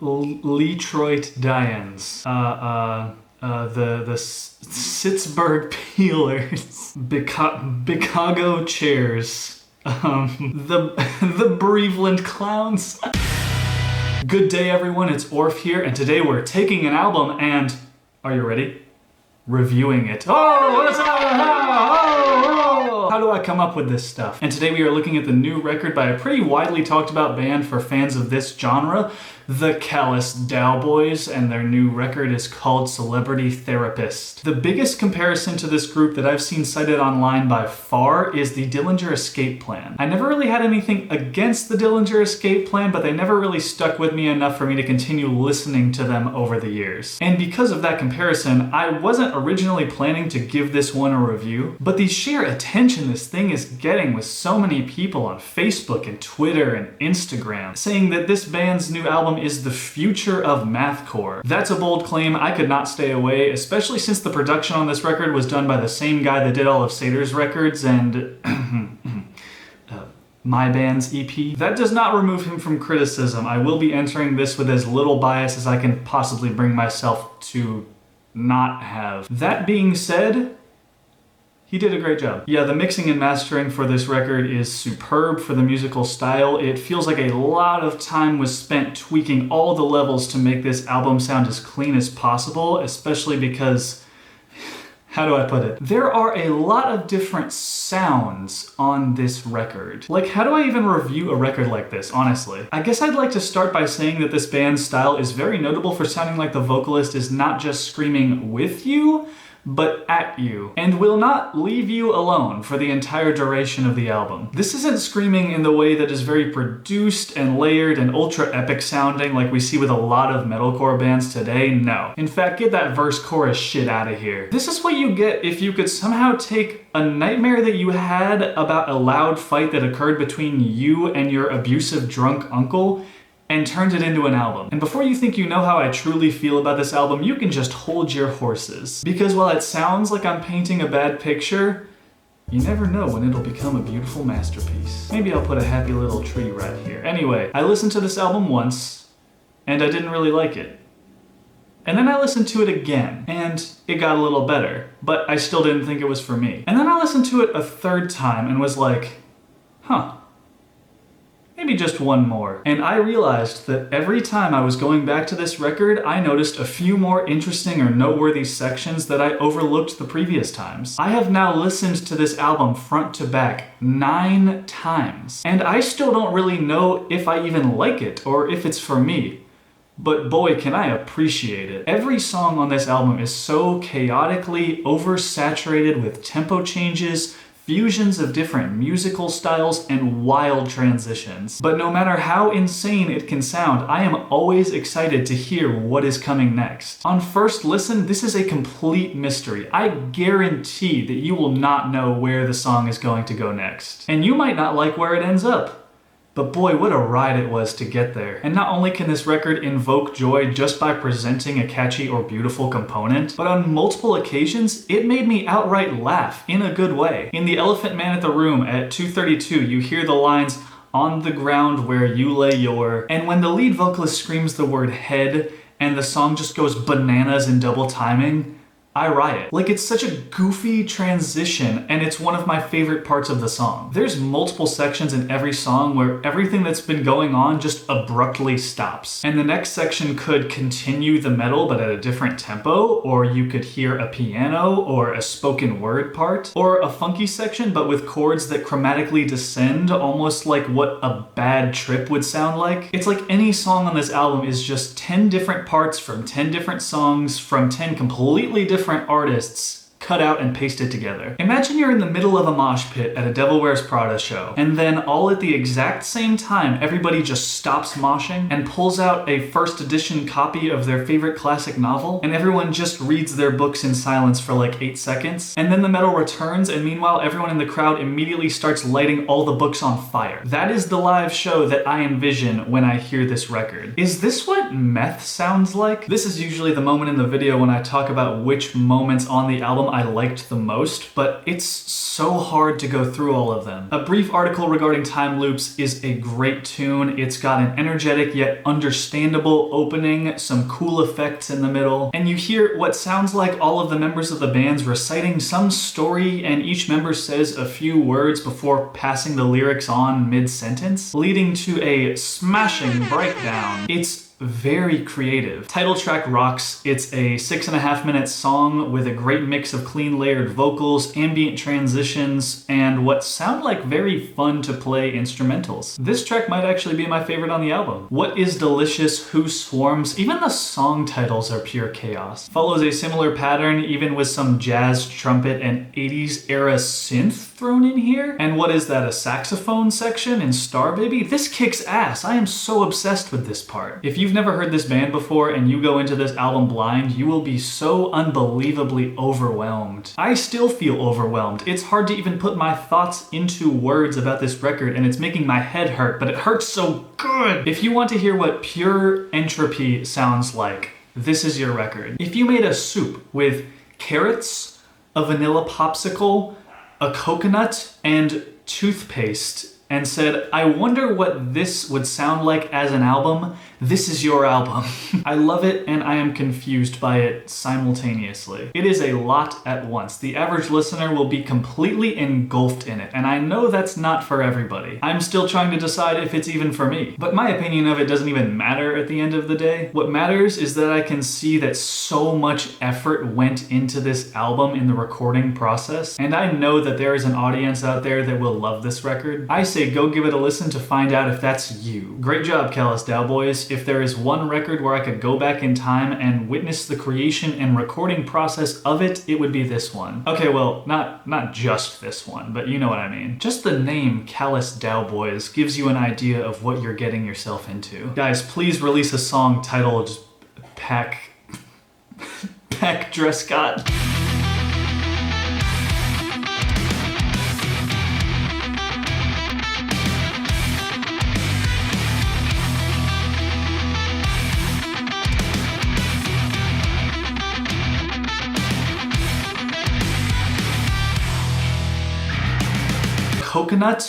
Letroit Dians, the Sitzberg Peelers, Chicago Chairs, the Breveland Clowns. Good day everyone, it's Orf here, and today we're taking an album and, are you ready? Reviewing it. Oh, what's up? How do I come up with this stuff? And today we are looking at the new record by a pretty widely talked about band for fans of this genre, the Callous Daoboys, and their new record is called Celebrity Therapist. The biggest comparison to this group that I've seen cited online by far is the Dillinger Escape Plan. I never really had anything against the Dillinger Escape Plan, but they never really stuck with me enough for me to continue listening to them over the years. And because of that comparison, I wasn't originally planning to give this one a review, but the sheer attention this thing is getting with so many people on Facebook and Twitter and Instagram saying that this band's new album is the future of mathcore. That's a bold claim. I could not stay away, especially since the production on this record was done by the same guy that did all of Sater's records and my band's EP. That does not remove him from criticism. I will be entering this with as little bias as I can possibly bring myself to not have. That being said, he did a great job. Yeah, the mixing and mastering for this record is superb for the musical style. It feels like a lot of time was spent tweaking all the levels to make this album sound as clean as possible, especially because, how do I put it? There are a lot of different sounds on this record. Like, how do I even review a record like this, honestly? I guess I'd like to start by saying that this band's style is very notable for sounding like the vocalist is not just screaming with you, but at you, and will not leave you alone for the entire duration of the album. This isn't screaming in the way that is very produced and layered and ultra epic sounding like we see with a lot of metalcore bands today, no. In fact, get that verse chorus shit out of here. This is what you get if you could somehow take a nightmare that you had about a loud fight that occurred between you and your abusive drunk uncle and turned it into an album. And before you think you know how I truly feel about this album, you can just hold your horses. Because while it sounds like I'm painting a bad picture, you never know when it'll become a beautiful masterpiece. Maybe I'll put a happy little tree right here. Anyway, I listened to this album once, and I didn't really like it. And then I listened to it again, and it got a little better, but I still didn't think it was for me. And then I listened to it a third time and was like, huh. Maybe just one more. And I realized that every time I was going back to this record, I noticed a few more interesting or noteworthy sections that I overlooked the previous times. I have now listened to this album front to back 9 times, and I still don't really know if I even like it or if it's for me. But boy, can I appreciate it. Every song on this album is so chaotically oversaturated with tempo changes, fusions of different musical styles, and wild transitions. But no matter how insane it can sound, I am always excited to hear what is coming next. On first listen, this is a complete mystery. I guarantee that you will not know where the song is going to go next. And you might not like where it ends up. But boy, what a ride it was to get there. And not only can this record invoke joy just by presenting a catchy or beautiful component, but on multiple occasions, it made me outright laugh in a good way. In The Elephant Man at the Room at 2:32, you hear the lines, "On the ground where you lay your," and when the lead vocalist screams the word head and the song just goes bananas in double timing, I riot. Like, it's such a goofy transition, and it's one of my favorite parts of the song. There's multiple sections in every song where everything that's been going on just abruptly stops. And the next section could continue the metal but at a different tempo, or you could hear a piano or a spoken word part, or a funky section but with chords that chromatically descend, almost like what a bad trip would sound like. It's like any song on this album is just 10 different parts from 10 different songs from 10 completely different artists cut out and pasted together. Imagine you're in the middle of a mosh pit at a Devil Wears Prada show, and then all at the exact same time, everybody just stops moshing and pulls out a first edition copy of their favorite classic novel, and everyone just reads their books in silence for like 8 seconds, and then the metal returns, and meanwhile everyone in the crowd immediately starts lighting all the books on fire. That is the live show that I envision when I hear this record. Is this what meth sounds like? This is usually the moment in the video when I talk about which moments on the album I liked the most, but it's so hard to go through all of them. A Brief Article Regarding Time Loops is a great tune. It's got an energetic yet understandable opening, some cool effects in the middle, and you hear what sounds like all of the members of the bands reciting some story, and each member says a few words before passing the lyrics on mid-sentence, leading to a smashing breakdown. It's very creative. Title track rocks. It's a 6.5-minute song with a great mix of clean layered vocals, ambient transitions, and what sound like very fun to play instrumentals. This track might actually be my favorite on the album. What is Delicious, Who Swarms, even the song titles are pure chaos. Follows a similar pattern, even with some jazz, trumpet, and 80s era synth thrown in here. And what is that, a saxophone section in Star Baby? This kicks ass. I am so obsessed with this part. If you've never heard this band before and you go into this album blind, you will be so unbelievably overwhelmed. I still feel overwhelmed. It's hard to even put my thoughts into words about this record, and it's making my head hurt, but it hurts so good. If you want to hear what pure entropy sounds like, this is your record. If you made a soup with carrots, a vanilla popsicle, a coconut, and toothpaste, and said, I wonder what this would sound like as an album, this is your album. I love it, and I am confused by it simultaneously. It is a lot at once. The average listener will be completely engulfed in it, and I know that's not for everybody. I'm still trying to decide if it's even for me. But my opinion of it doesn't even matter at the end of the day. What matters is that I can see that so much effort went into this album in the recording process, and I know that there is an audience out there that will love this record. I say go give it a listen to find out if that's you. Great job, Callous Daoboys. If there is one record where I could go back in time and witness the creation and recording process of it, it would be this one. Okay, well, not just this one, but you know what I mean. Just the name Callous Daoboys gives you an idea of what you're getting yourself into. Guys, please release a song titled Pack Drescott. Coconut